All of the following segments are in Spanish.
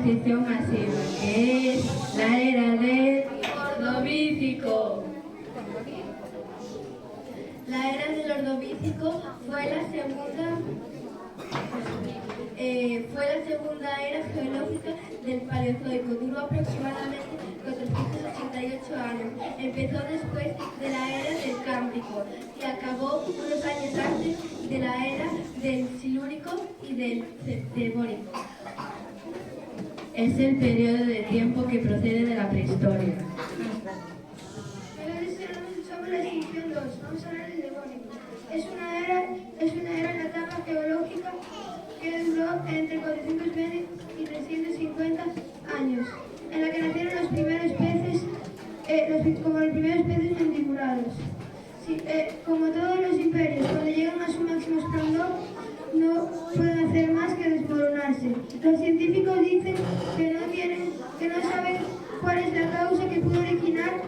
extinción masiva, que es la era del Ordovícico. La era del Ordovícico fue la segunda era geológica del Paleozoico. Duró aproximadamente 488 años. Empezó después de la era del Cámbrico y acabó unos años antes de la era del Silúrico y del Devónico. Es el periodo de tiempo que procede de la prehistoria. Sobre la extinción 2, vamos a hablar del Devónico. Es una era en la etapa geológica que duró entre 420 y 350 años, en la que nacieron los primeros peces, como los primeros peces mandibulados. Sí, como todos los imperios, cuando llegan a su máximo esplendor, no pueden hacer más que desmoronarse. Los científicos dicen que no saben cuál es la causa que pudo originar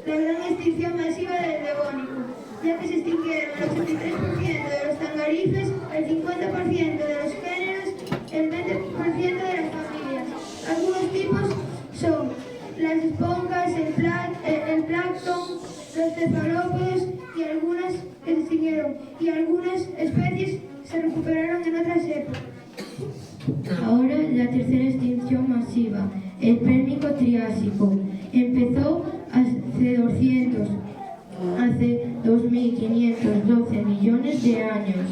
la gran extinción masiva del Devónico, ya que se extinguieron el 83% de los tangarifes, el 50% de los géneros, el 20% de las familias. Algunos tipos son las esponjas, el plancton, los cefalópodos y algunas que se extinguieron, y algunas especies se recuperaron en otras épocas. Ahora la tercera extinción masiva, el Pérmico-Triásico. Empezó hace 2.512 millones de años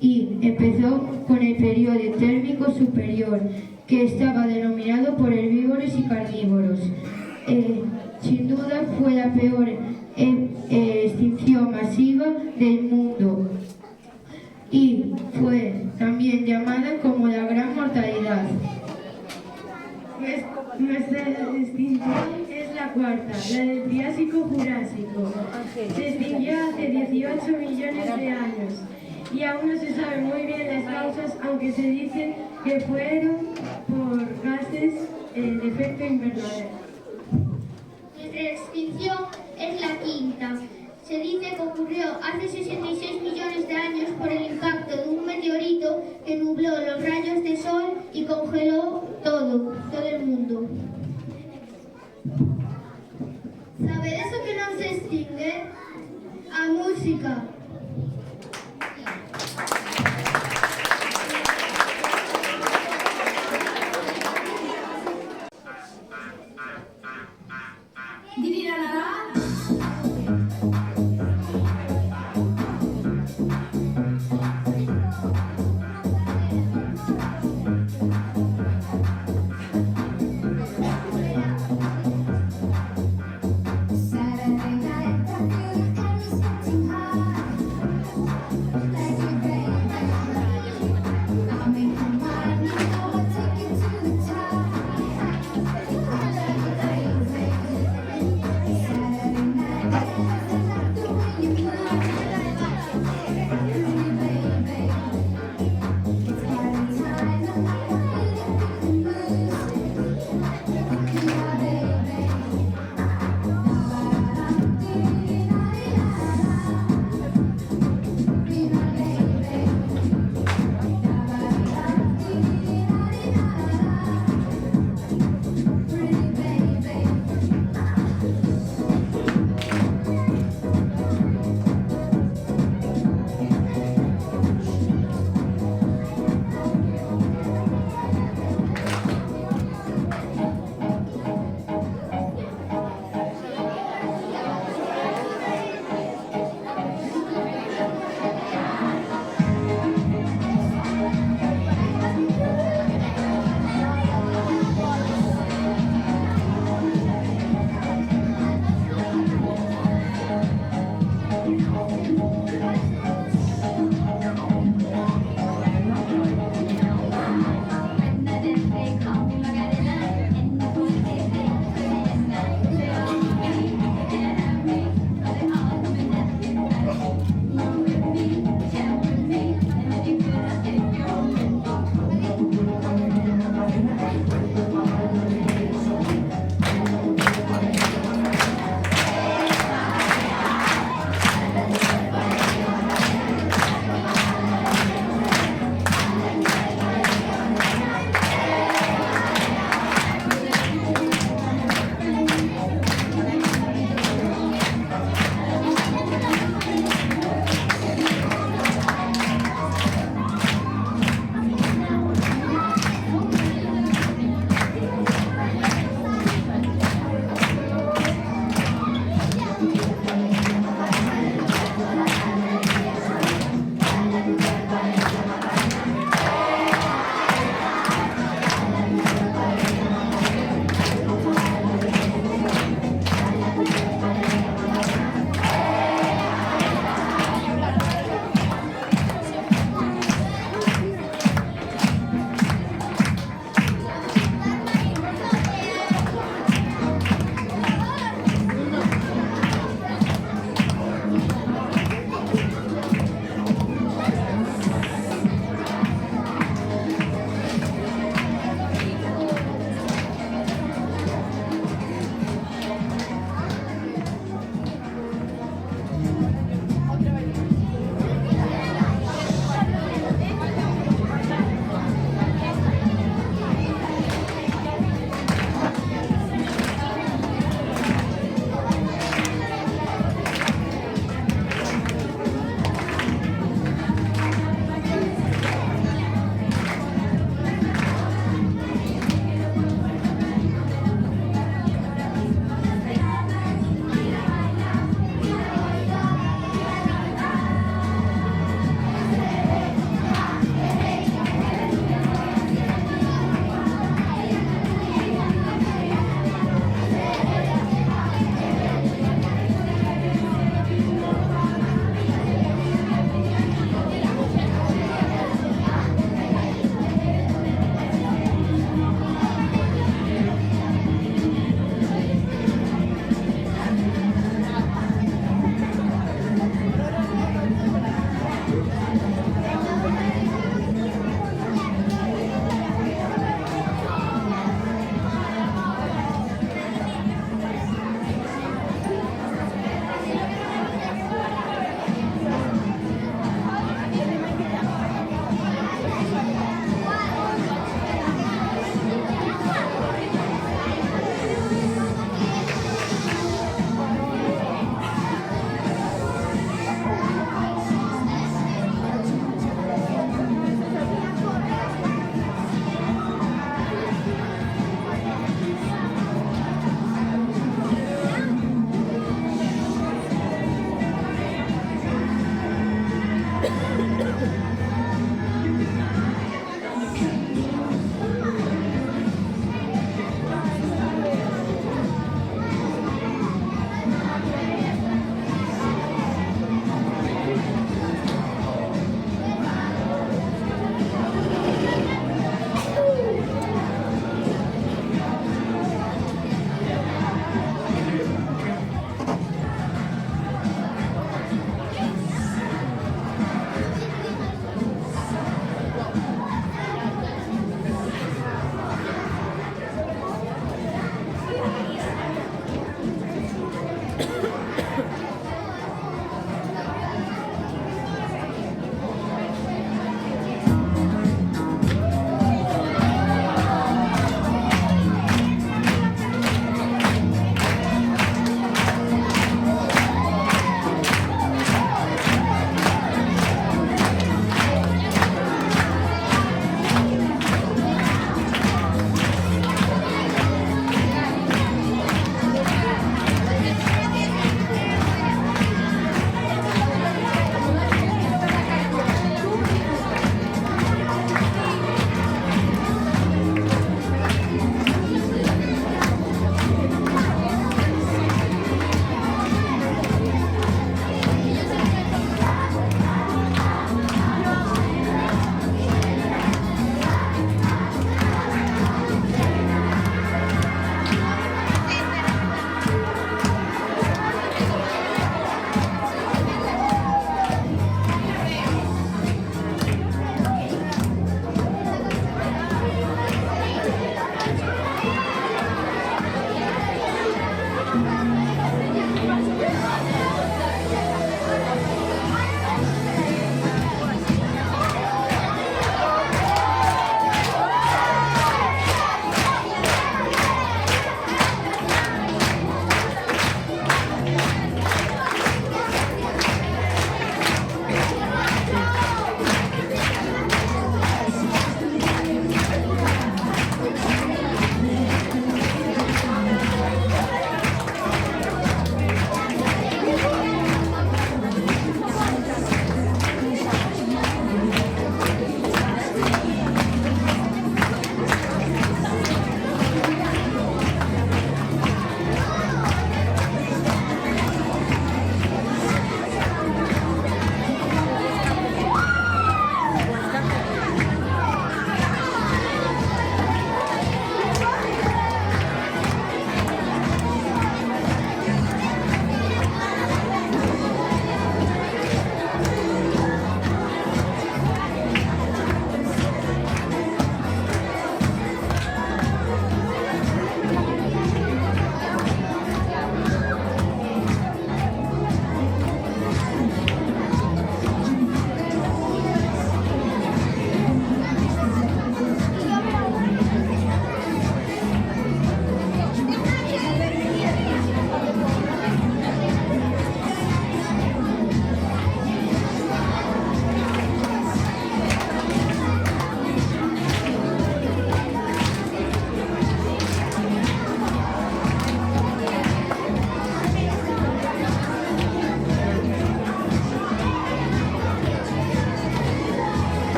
y empezó con el periodo térmico superior, que estaba denominado por herbívoros y carnívoros. Sin duda fue la peor extinción masiva del mundo y fue también llamada como la Gran Mortalidad. Nuestra extinción es la cuarta, la del Triásico-Jurásico. Se extinguió hace 18 millones de años y aún no se sabe muy bien las causas, aunque se dice que fueron por gases de efecto invernadero. Nuestra extinción es la quinta. Se dice que ocurrió hace 66 millones